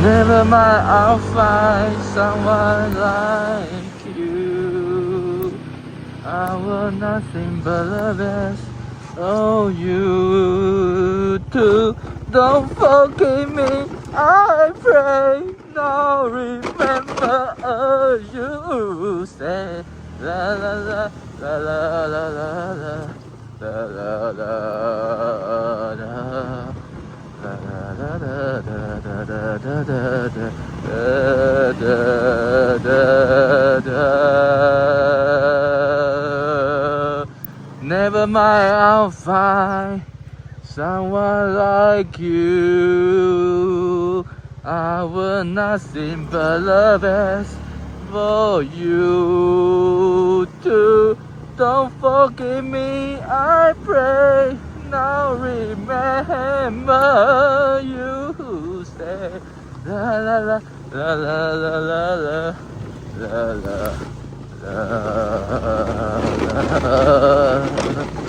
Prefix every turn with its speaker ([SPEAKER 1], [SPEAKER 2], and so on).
[SPEAKER 1] Never mind, I'll find someone like you. I want nothing but the best. Oh, you too. Don't forget me, I pray. Now remember you say la la la la la la la la la la la. Never mind, I'll find someone like you. I want nothing but the best for you too. Don't forget me, I pray. Now remember you say la la la la la la la la la la la la